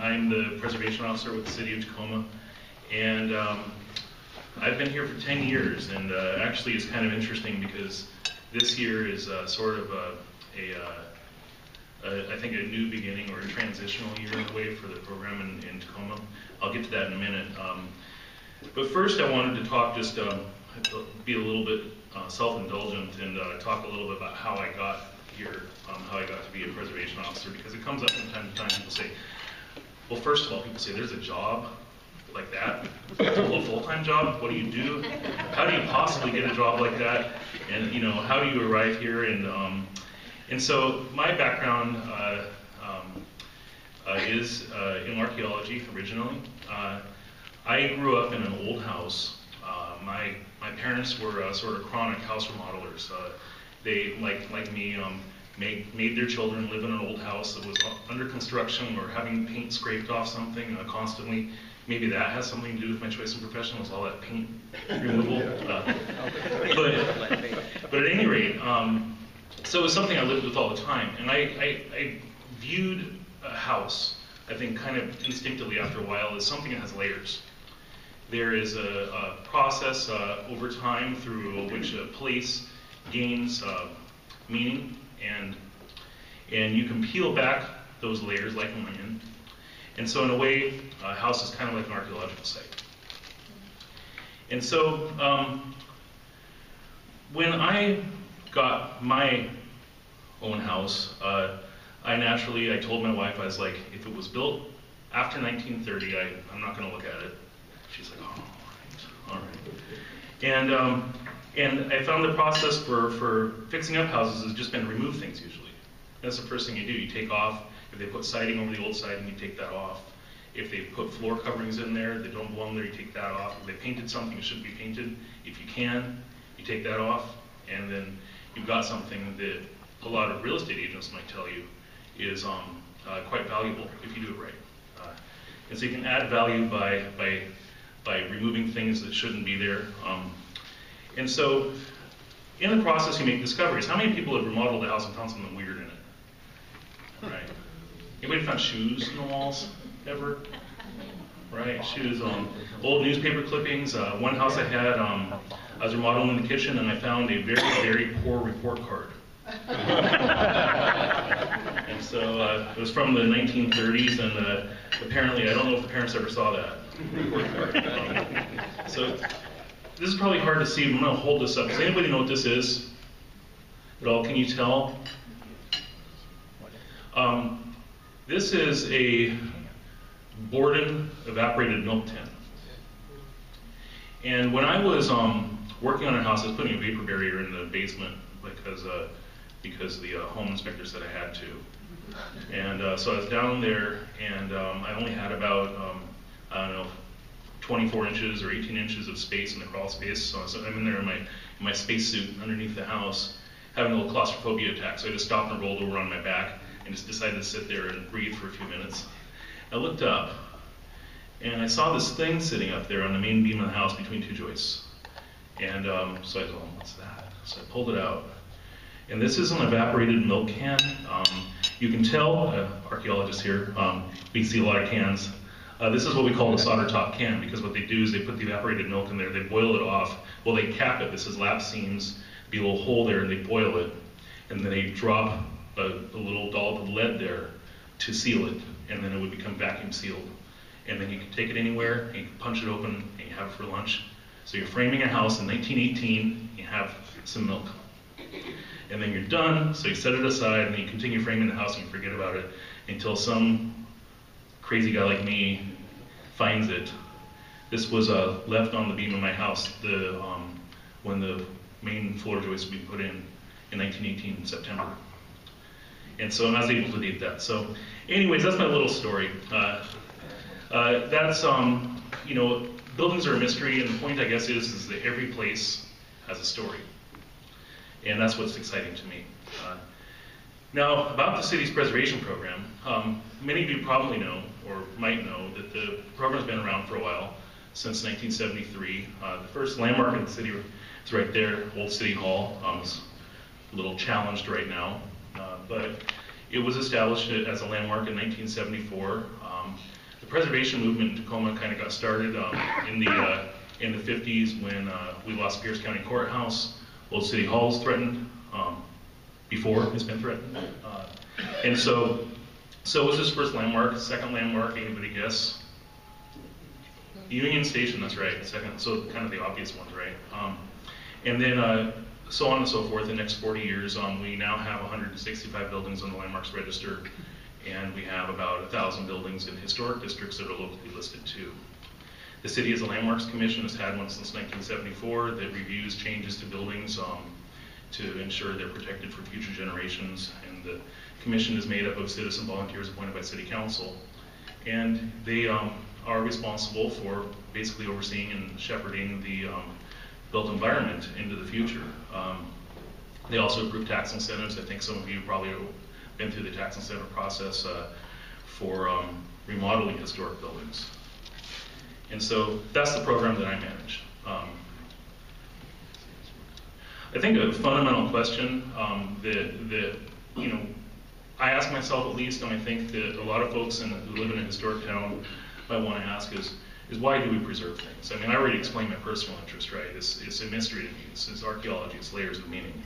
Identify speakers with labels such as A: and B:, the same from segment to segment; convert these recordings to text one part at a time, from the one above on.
A: I'm the preservation officer with the city of Tacoma, and I've been here for 10 years, and actually it's kind of interesting because this year is sort of I think a new beginning or a transitional year in a way for the program in Tacoma. I'll get to that in a minute. But first I wanted to talk, just be a little bit self-indulgent and talk a little bit about how I got here, how I got to be a preservation officer, because it comes up from time to time. People say, well, first of all, people say, there's a job like that? It's a full-time job? What do you do? How do you possibly get a job like that? And, you know, how do you arrive here? And so my background is in archaeology originally. I grew up in an old house. My parents were sort of chronic house remodelers. They, like me, made their children live in an old house that was under construction or having paint scraped off something constantly. Maybe that has something to do with my choice in profession, was all that paint removal. But at any rate, so it was something I lived with all the time. And I viewed a house, I think kind of instinctively after a while, as something that has layers. There is a process over time through which a place gains meaning, and you can peel back those layers like an onion. And so in a way, a house is kind of like an archaeological site. And so when I got my own house, I told my wife, I was like, if it was built after 1930, I'm not going to look at it. She's like, oh, all right. And I found the process for fixing up houses has just been remove things usually. That's the first thing you do. You take off. If they put siding over the old siding, you take that off. If they put floor coverings in there that don't belong there, you take that off. If they painted something that shouldn't be painted, if you can, you take that off. And then you've got something that a lot of real estate agents might tell you is quite valuable if you do it right. And so you can add value by removing things that shouldn't be there. And so in the process you make discoveries. How many people have remodeled a house and found something weird in it? Right. Anybody found shoes in the walls ever? Right, shoes. Old newspaper clippings. One house I had, I was remodeling in the kitchen and I found a very, very poor report card. And so it was from the 1930s, and apparently, I don't know if the parents ever saw that report card. So this is probably hard to see, but I'm going to hold this up. Does anybody know what this is at all? Can you tell? This is a Borden evaporated milk tin. And when I was working on a house, I was putting a vapor barrier in the basement because the home inspector said I had to. And so I was down there, and I only had about, I don't know, 24 inches or 18 inches of space in the crawl space. So I'm in there in my spacesuit underneath the house, having a little claustrophobia attack. So I just stopped and rolled over on my back and just decided to sit there and breathe for a few minutes. I looked up, and I saw this thing sitting up there on the main beam of the house between two joists. And so I thought, well, what's that? So I pulled it out. And this is an evaporated milk can. You can tell, archaeologists here, we see a lot of cans. This is what we call a solder top can, because what they do is they put the evaporated milk in there, they boil it off. Well, they cap it. This is lap seams, be a little hole there, and they boil it. And then they drop a little dollop of lead there to seal it, and then it would become vacuum sealed. And then you can take it anywhere, and you can punch it open, and you have it for lunch. So you're framing a house in 1918, you have some milk. And then you're done, so you set it aside, and then you continue framing the house and you forget about it until some crazy guy like me finds it. This was left on the beam of my house when the main floor joist would be put in 1918, September. And so I was able to date that. So anyways, that's my little story. That's, you know, buildings are a mystery, and the point, I guess, is that every place has a story. And that's what's exciting to me. Now, about the city's preservation program, many of you probably know, or might know, that the program's been around for a while, since 1973. The first landmark in the city is right there, Old City Hall. It's a little challenged right now, but it was established as a landmark in 1974. The preservation movement in Tacoma kind of got started in the 50s when we lost Pierce County Courthouse. Old City Hall was threatened before it's been threatened. And so what was his first landmark? Second landmark, anybody guess? Union Station, that's right. Second, so kind of the obvious ones, right? And then so on and so forth. The next 40 years, we now have 165 buildings on the Landmarks Register, and we have about 1,000 buildings in historic districts that are locally listed too. The city has a Landmarks Commission, has had one since 1974, that reviews changes to buildings to ensure they're protected for future generations. And the commission is made up of citizen volunteers appointed by city council. And they are responsible for basically overseeing and shepherding the built environment into the future. They also approve tax incentives. I think some of you probably have been through the tax incentive process for remodeling historic buildings. And so that's the program that I manage. I think a fundamental question that I ask myself at least, and I think that a lot of folks who live in a historic town might want to ask is why do we preserve things? I mean, I already explained my personal interest, right? It's a mystery to me. It's archaeology. It's layers of meaning.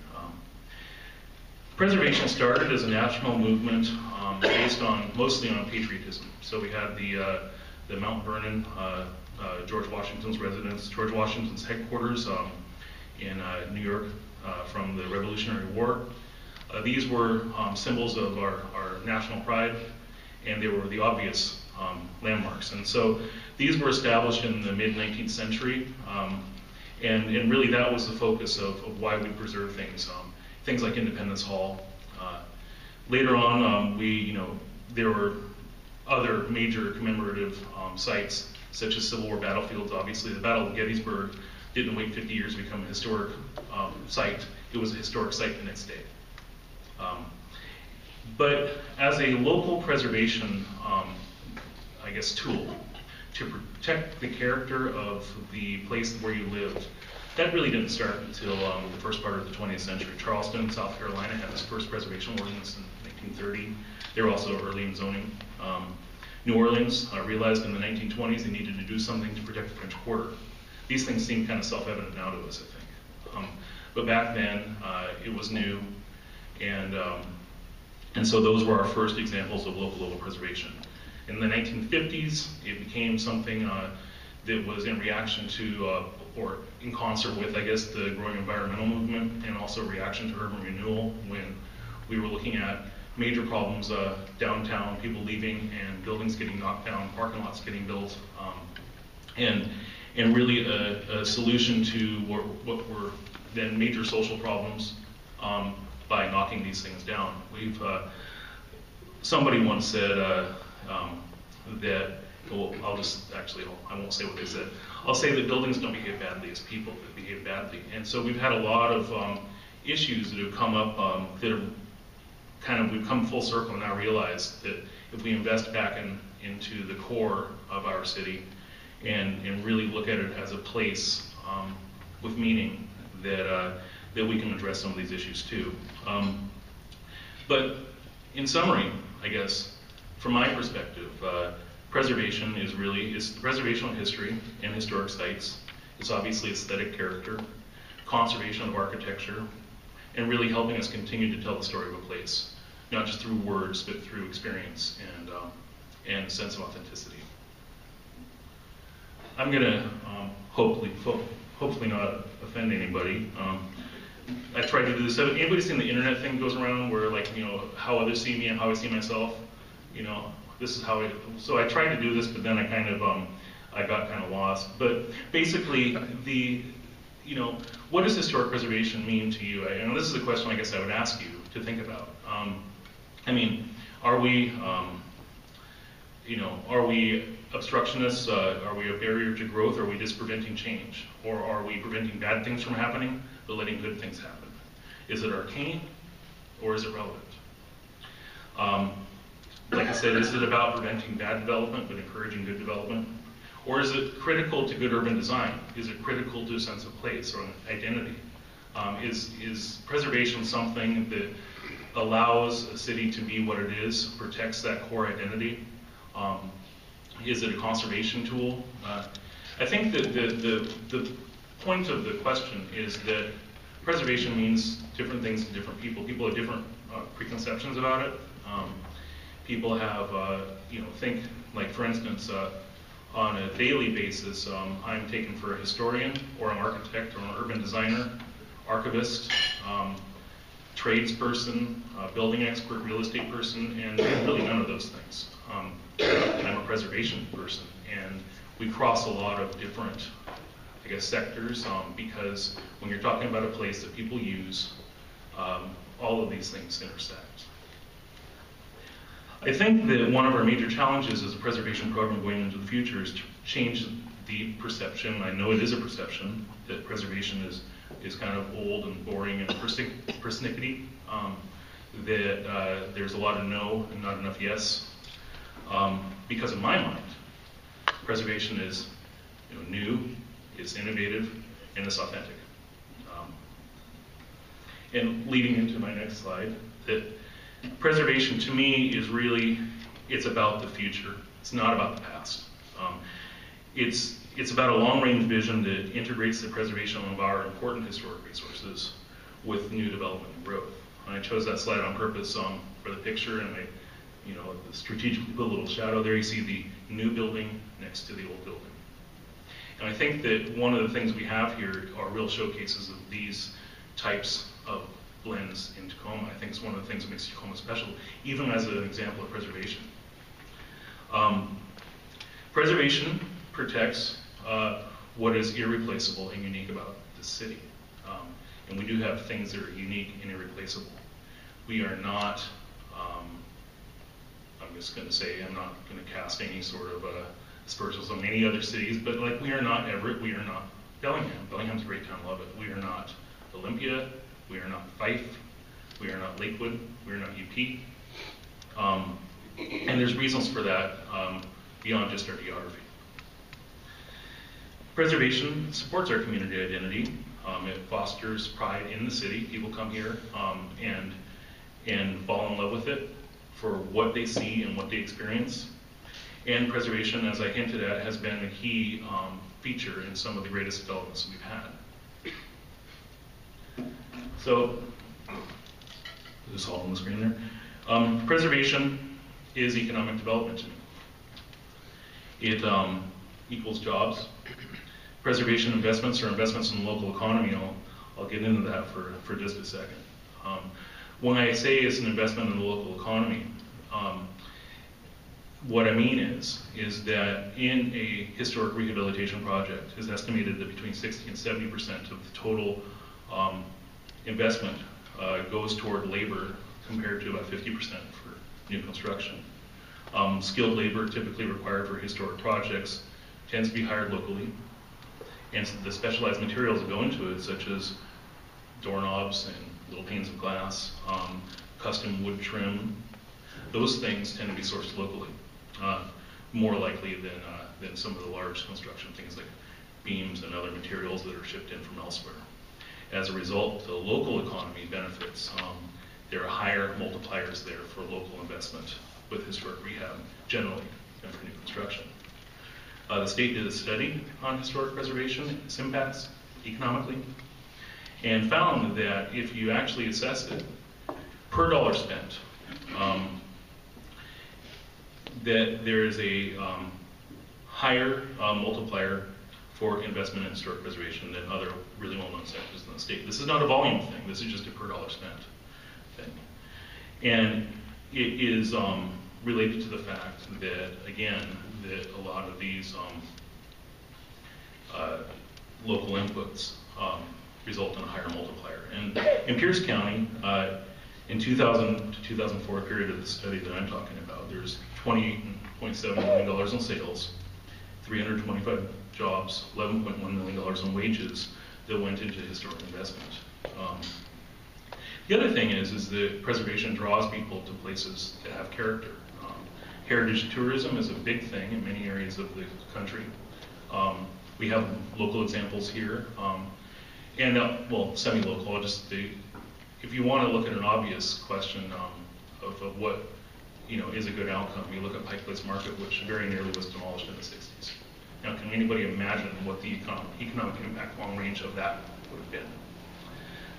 A: Preservation started as a national movement based mostly on patriotism. So we had the Mount Vernon, George Washington's residence, George Washington's headquarters in New York from the Revolutionary War. These were symbols of our national pride, and they were the obvious landmarks. And so these were established in the mid-19th century, and really that was the focus of why we preserve things. Things like Independence Hall. Later on, there were other major commemorative sites, such as Civil War battlefields. Obviously, the Battle of Gettysburg didn't wait 50 years to become a historic site. It was a historic site the next day. But as a local preservation, tool to protect the character of the place where you lived, that really didn't start until the first part of the 20th century. Charleston, South Carolina had its first preservation ordinance in 1930. They were also early in zoning. New Orleans realized in the 1920s they needed to do something to protect the French Quarter. These things seem kind of self-evident now to us, I think. But back then, it was new, and so those were our first examples of local preservation. In the 1950s, it became something that was in reaction to, or in concert with, I guess, the growing environmental movement, and also reaction to urban renewal when we were looking at major problems downtown, people leaving and buildings getting knocked down, parking lots getting built, and really a solution to what were then major social problems by knocking these things down. Somebody once said that, well, I won't say what they said. I'll say that buildings don't behave badly, it's people that behave badly. And so we've had a lot of issues that have come up that have we've come full circle and now realize that if we invest back into the core of our city and really look at it as a place with meaning, that we can address some of these issues too. But in summary, I guess, from my perspective, preservation is the preservation of history and historic sites. It's obviously aesthetic character, conservation of architecture, and really helping us continue to tell the story of a place, not just through words, but through experience and a sense of authenticity. I'm going to hopefully not offend anybody. I tried to do this. Anybody seen the internet thing goes around where, how others see me and how I see myself? This is how so I tried to do this, but then I got kind of lost. But basically, what does historic preservation mean to you? And this is a question I guess I would ask you to think about. Are we obstructionists? Are we a barrier to growth? Are we just preventing change? Or are we preventing bad things from happening, but letting good things happen? Is it arcane, or is it relevant? Like I said, is it about preventing bad development, but encouraging good development? Or is it critical to good urban design? Is it critical to a sense of place or an identity? Is preservation something that allows a city to be what it is, protects that core identity, is it a conservation tool? I think that the point of the question is that preservation means different things to different people. People have different preconceptions about it. People have, think, like for instance, on a daily basis, I'm taken for a historian or an architect or an urban designer, archivist, tradesperson, building expert, real estate person, and really none of those things. I'm a preservation person, and we cross a lot of different, I guess, sectors, because when you're talking about a place that people use, all of these things intersect. I think that one of our major challenges as a preservation program going into the future is to change the perception. I know it is a perception that preservation is kind of old and boring and persnickety, that there's a lot of no and not enough yes. Because in my mind, preservation is new, it's innovative, and it's authentic. And leading into my next slide, that preservation to me is really, it's about the future. It's not about the past. It's about a long-range vision that integrates the preservation of our important historic resources with new development and growth. And I chose that slide on purpose for the picture, and I strategically put a little shadow there. You see the new building next to the old building. And I think that one of the things we have here are real showcases of these types of blends in Tacoma. I think it's one of the things that makes Tacoma special, even as an example of preservation. Preservation protects what is irreplaceable and unique about the city. And we do have things that are unique and irreplaceable. We are not, I'm just going to say, I'm not going to cast any sort of aspersions on any other cities, but like we are not Everett, we are not Bellingham. Bellingham's a great town, love it. We are not Olympia, we are not Fife, we are not Lakewood, we are not UP. And there's reasons for that beyond just our geography. Preservation supports our community identity. It fosters pride in the city. People come here and fall in love with it for what they see and what they experience. And preservation, as I hinted at, has been a key feature in some of the greatest developments that we've had. So, this is all on the screen there. Preservation is economic development to me. It equals jobs. Preservation investments are investments in the local economy. I'll get into that for just a second. When I say it's an investment in the local economy, what I mean is that in a historic rehabilitation project, it's estimated that between 60 and 70% of the total investment goes toward labor compared to about 50% for new construction. Skilled labor typically required for historic projects tends to be hired locally, and the specialized materials that go into it, such as doorknobs and little panes of glass, custom wood trim, those things tend to be sourced locally, more likely than some of the large construction things like beams and other materials that are shipped in from elsewhere. As a result, the local economy benefits. There are higher multipliers there for local investment with historic rehab generally than for new construction. The state did a study on historic preservation, its impacts economically, and found that if you actually assessed it per dollar spent, that there is a higher multiplier for investment in historic preservation than other really well-known sectors in the state. This is not a volume thing, this is just a per dollar spent thing. And it is related to the fact that, again, that a lot of these local inputs result in a higher multiplier. And in Pierce County, in 2000 to 2004 period of the study that I'm talking about, there's $28.7 million in sales, 325 jobs, $11.1 million in wages that went into historic investment. The other thing is that preservation draws people to places that have character. Heritage tourism is a big thing in many areas of the country. We have local examples here, well, semi-local. If you want to look at an obvious question of what is a good outcome. You look at Pike Place Market, which very nearly was demolished in the 60s. Now, can anybody imagine what the economic impact long range of that would have been?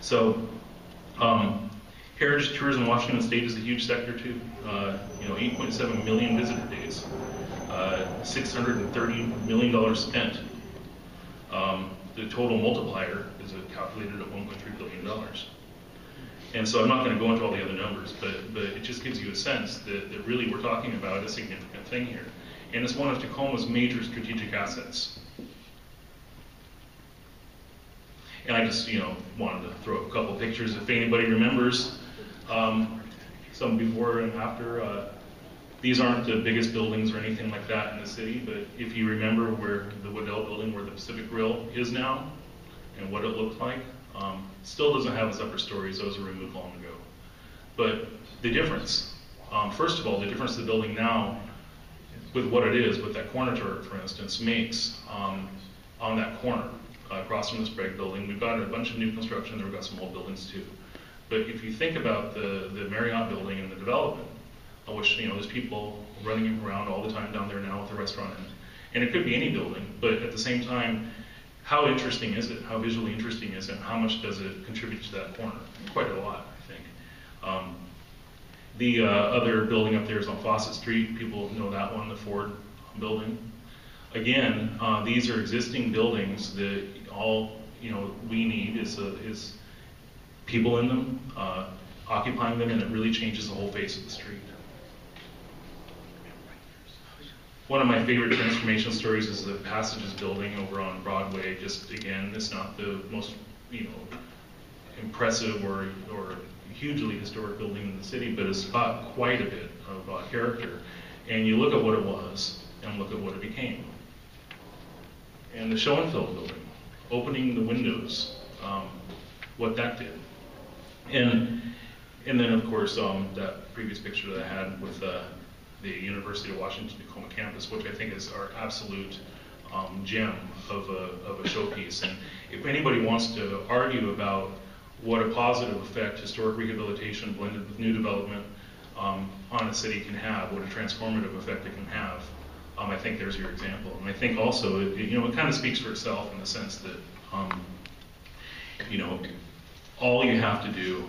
A: So, heritage tourism in Washington State is a huge sector too. 8.7 million visitor days, $630 million spent. The total multiplier is calculated at $1.3 billion. And so I'm not going to go into all the other numbers, but it just gives you a sense that really we're talking about a significant thing here. And it's one of Tacoma's major strategic assets. And I just, wanted to throw up a couple pictures if anybody remembers some before and after. These aren't the biggest buildings or anything like that in the city, but if you remember where the Waddell building, where the Pacific Grill is now, and what it looked like, still doesn't have its upper stories. Those were removed long ago. But the difference, first of all, the difference the building now, with what it is, with that corner turret, for instance, makes on that corner, across from the Sprague building. We've got a bunch of new construction, we've got some old buildings too. But if you think about the Marriott building and the development, which, there's people running around all the time down there now with the restaurant and it could be any building, but at the same time, how interesting is it? How visually interesting is it? And how much does it contribute to that corner? Quite a lot, I think. The other building up there is on Fawcett Street. People know that one, the Ford building. Again, these are existing buildings that all we need is people in them, occupying them, and it really changes the whole face of the street. One of my favorite transformation stories is the Passages building over on Broadway. Just again, it's not the most impressive or hugely historic building in the city, but it's got quite a bit of character. And you look at what it was and look at what it became. And the Schoenfeld building, opening the windows, what that did. And then of course that previous picture that I had with the University of Washington Tacoma campus, which I think is our absolute gem of a showpiece. And if anybody wants to argue about what a positive effect historic rehabilitation blended with new development on a city can have, what a transformative effect it can have, I think there's your example. And I think also it kind of speaks for itself in the sense that all you have to do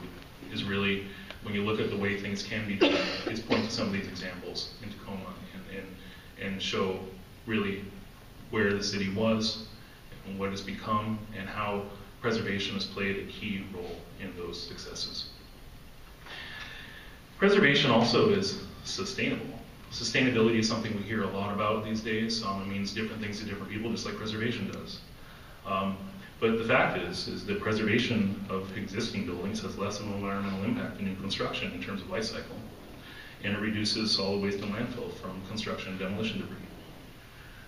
A: is really, when you look at the way things can be done, is point to some of these examples in Tacoma and show really where the city was and what it's become and how preservation has played a key role in those successes. Preservation also is sustainable. Sustainability is something we hear a lot about these days. It means different things to different people, just like preservation does. But the fact is that preservation of existing buildings has less of an environmental impact than new construction in terms of life cycle. And it reduces solid waste and landfill from construction and demolition debris.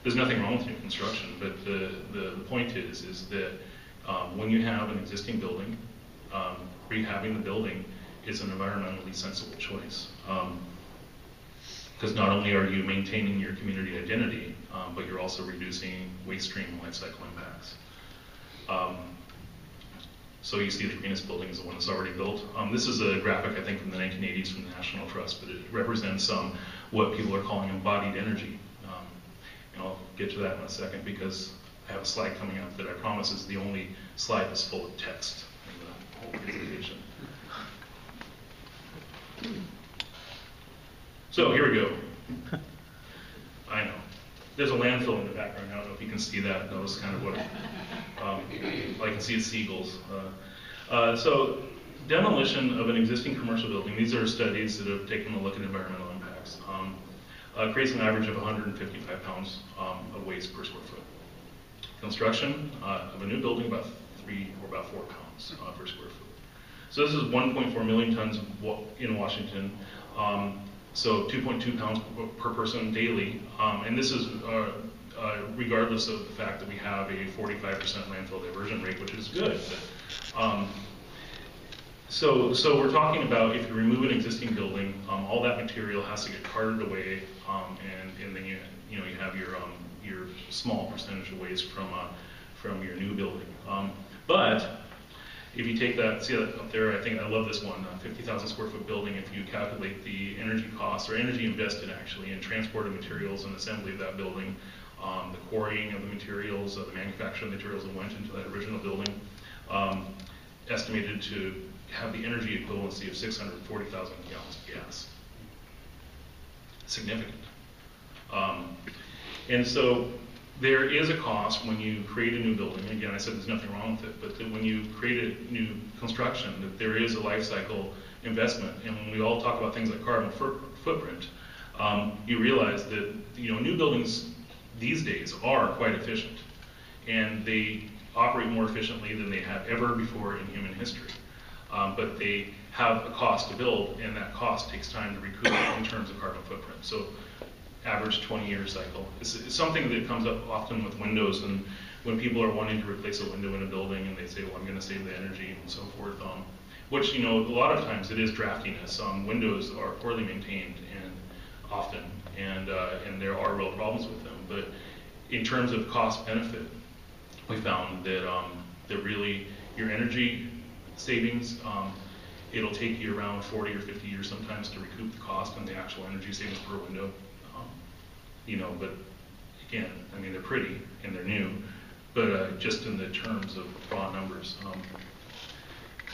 A: There's nothing wrong with new construction, but the point is that when you have an existing building, rehabbing the building is an environmentally sensible choice. Because not only are you maintaining your community identity, but you're also reducing waste stream and life cycle impacts. So you see the greenest building is the one that's already built. This is a graphic, I think, from the 1980s from the National Trust, but it represents what people are calling embodied energy. And I'll get to that in a second because I have a slide coming up that I promise is the only slide that's full of text in the whole presentation. So here we go. I know. There's a landfill in the background. I don't know if you can see that. That was kind of what I can see it's seagulls. So demolition of an existing commercial building, these are studies that have taken a look at environmental impacts, creates an average of 155 pounds of waste per square foot. Construction of a new building, about 4 pounds per square foot. So this is 1.4 million tons in Washington. So 2.2 pounds per person daily, and this is regardless of the fact that we have a 45% landfill diversion rate, which is good. But, so we're talking about if you remove an existing building, all that material has to get carted away, and then you have your small percentage of waste from your new building. But If you take that, see that up there, I think I love this one, 50,000 square foot building. If you calculate the energy costs, or energy invested actually, in transport of materials and assembly of that building, the quarrying of the materials, the manufacture of the materials that went into that original building, estimated to have the energy equivalency of 640,000 gallons of gas. Significant. And so there is a cost when you create a new building. Again, I said there's nothing wrong with it, but that when you create a new construction, that there is a life cycle investment. And when we all talk about things like carbon footprint, you realize that new buildings these days are quite efficient, and they operate more efficiently than they have ever before in human history. But they have a cost to build, and that cost takes time to recoup in terms of carbon footprint. So average 20-year cycle. It's something that comes up often with windows, and when people are wanting to replace a window in a building and they say, well, I'm going to save the energy and so forth, which, a lot of times it is draftiness. Windows are poorly maintained and often, and there are real problems with them. But in terms of cost benefit, we found that that really your energy savings, it'll take you around 40 or 50 years sometimes to recoup the cost on the actual energy savings per window. But again, I mean, they're pretty and they're new, but just in the terms of raw numbers.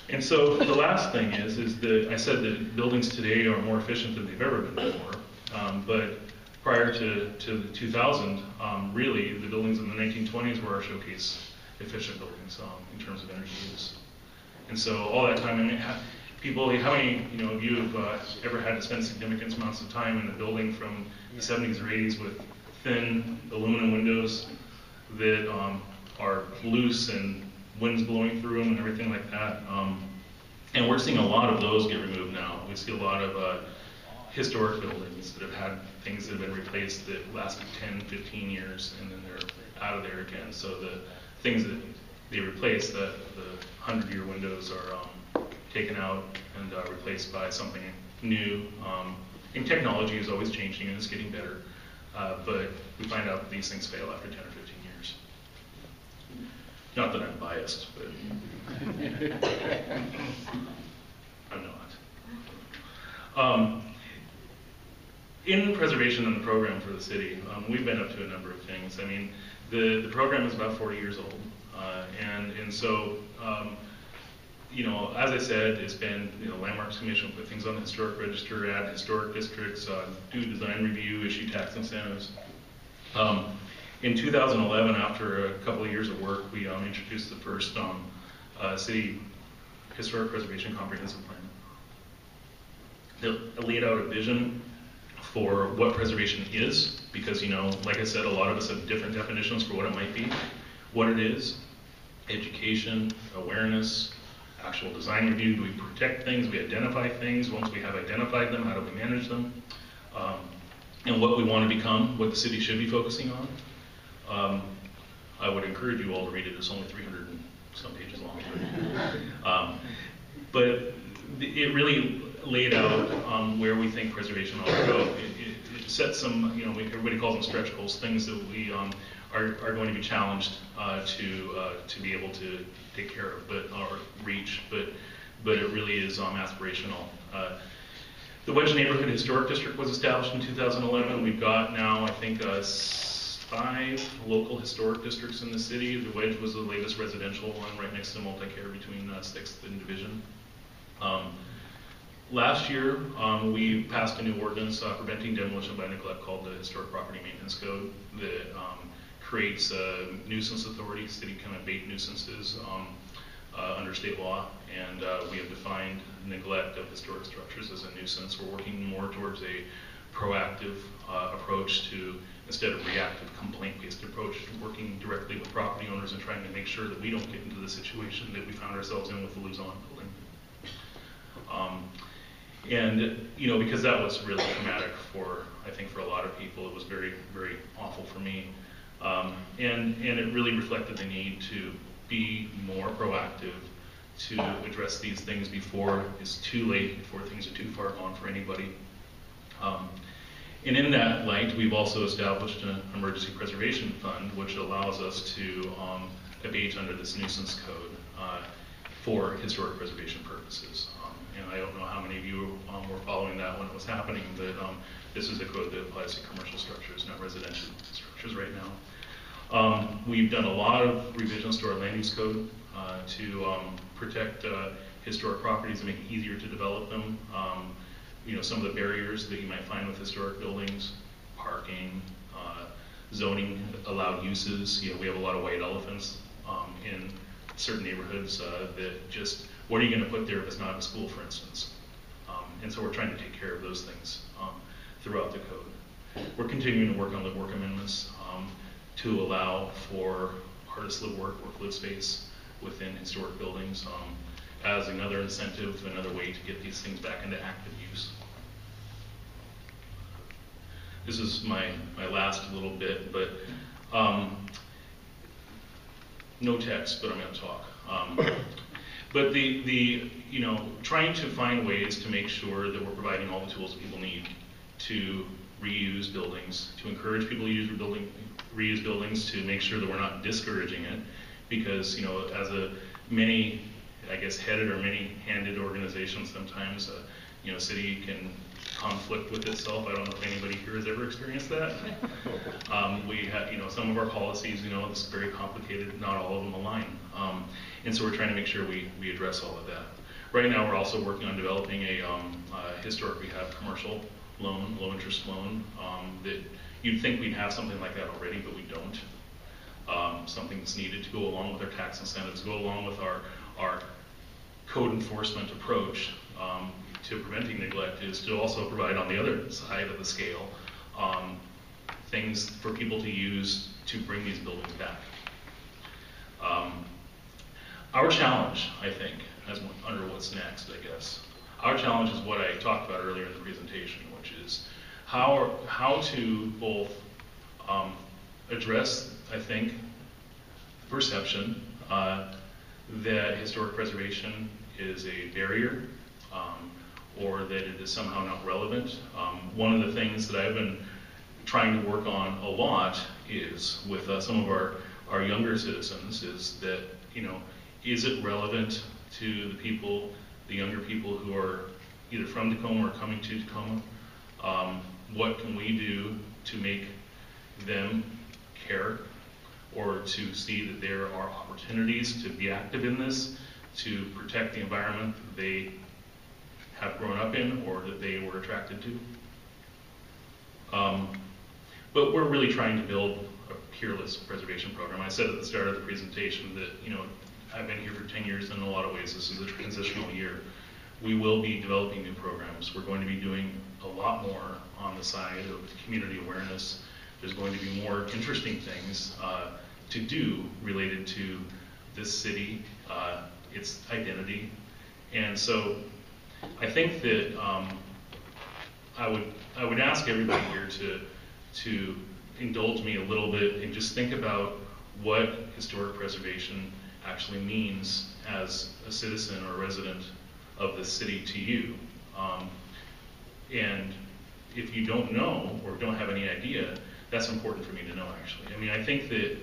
A: And so the last thing is that I said that buildings today are more efficient than they've ever been before. But prior to 2000, really, the buildings in the 1920s were our showcase efficient buildings in terms of energy use. And so all that time, I mean, people, how many of you have ever had to spend significant amounts of time in a building from the 70s or 80s with thin aluminum windows that are loose and winds blowing through them and everything like that? And we're seeing a lot of those get removed now. We see a lot of historic buildings that have had things that have been replaced that lasted 10, 15 years, and then they're out of there again. So the things that they replace, the 100-year windows, are taken out and replaced by something new. And technology is always changing and it's getting better, but we find out that these things fail after 10 or 15 years. Not that I'm biased, but I'm not. In preservation and the program for the city, we've been up to a number of things. I mean, the program is about 40 years old, and so as I said, it's been Landmarks Commission put things on the historic register, add historic districts, do design review, issue tax incentives. In 2011, after a couple of years of work, we introduced the first city historic preservation comprehensive plan. It laid out a vision for what preservation is, because like I said, a lot of us have different definitions for what it might be, what it is, education, awareness, actual design review. Do we protect things? We identify things. Once we have identified them, how do we manage them? And what we want to become, what the city should be focusing on. I would encourage you all to read it. It's only 300 and some pages long. But it really laid out where we think preservation ought to go. It sets some, everybody calls them stretch goals, things that we are going to be challenged to be able to take care of, or reach, but it really is aspirational. The Wedge Neighborhood Historic District was established in 2011. We've got now, I think, 5 local historic districts in the city. The Wedge was the latest residential one, right next to Multicare between 6th and Division. Last year, we passed a new ordinance preventing demolition by neglect called the Historic Property Maintenance Code that creates a nuisance authority. City can abate nuisances under state law, and we have defined neglect of historic structures as a nuisance. We're working more towards a proactive approach to, instead of reactive complaint-based approach, working directly with property owners and trying to make sure that we don't get into the situation that we found ourselves in with the Luzon building. And because that was really traumatic I think for a lot of people. It was very, very awful for me. And it really reflected the need to be more proactive, to address these things before it's too late, before things are too far gone for anybody. And in that light, we've also established an emergency preservation fund, which allows us to abate under this nuisance code. for historic preservation purposes. And I don't know how many of you were following that when it was happening, but this is a code that applies to commercial structures, not residential structures right now. We've done a lot of revisions to our land use code to protect historic properties and make it easier to develop them. Some of the barriers that you might find with historic buildings, parking, zoning, allowed uses. We have a lot of white elephants in certain neighborhoods that just, what are you going to put there if it's not a school, for instance? And so we're trying to take care of those things throughout the code. We're continuing to work on the work amendments to allow for artist live work live space within historic buildings as another incentive, another way to get these things back into active use. This is my last little bit, but no text, but I'm going to talk. But trying to find ways to make sure that we're providing all the tools that people need to reuse buildings, to encourage people to reuse buildings, to make sure that we're not discouraging it, because as a headed or many-handed organization, sometimes city can conflict with itself. I don't know if anybody here has ever experienced that. We have, some of our policies, it's very complicated, not all of them align. And so we're trying to make sure we address all of that. Right now we're also working on developing a historic rehab commercial loan, low interest loan, that you'd think we'd have something like that already, but we don't. Something that's needed to go along with our tax incentives, go along with our code enforcement approach to preventing neglect, is to also provide on the other side of the scale things for people to use to bring these buildings back. Our challenge, I think, under what's next, I guess, our challenge is what I talked about earlier in the presentation, which is how to both address, I think, the perception that historic preservation is a barrier or that it is somehow not relevant. One of the things that I've been trying to work on a lot is with some of our younger citizens is that, is it relevant to the younger people who are either from Tacoma or coming to Tacoma? What can we do to make them care or to see that there are opportunities to be active in this, to protect the environment that they have grown up in or that they were attracted to? But we're really trying to build a peerless preservation program. I said at the start of the presentation that, I've been here for 10 years, and in a lot of ways this is a transitional year. We will be developing new programs. We're going to be doing a lot more on the side of community awareness. There's going to be more interesting things to do related to this city, its identity. And so I think that I would ask everybody here to indulge me a little bit and just think about what historic preservation actually means as a citizen or a resident of the city to you. And if you don't know or don't have any idea, that's important for me to know, actually. I mean, I think that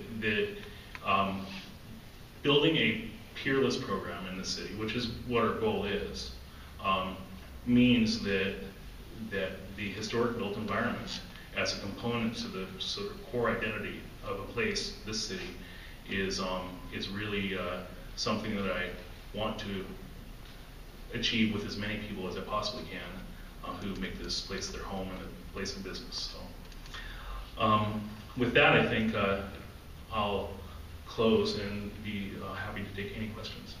A: building a peerless program in the city, which is what our goal is, means that the historic built environment as a component to the sort of core identity of a place, this city, is really something that I want to achieve with as many people as I possibly can who make this place their home and a place of business. So, with that, I think I'll close and be happy to take any questions.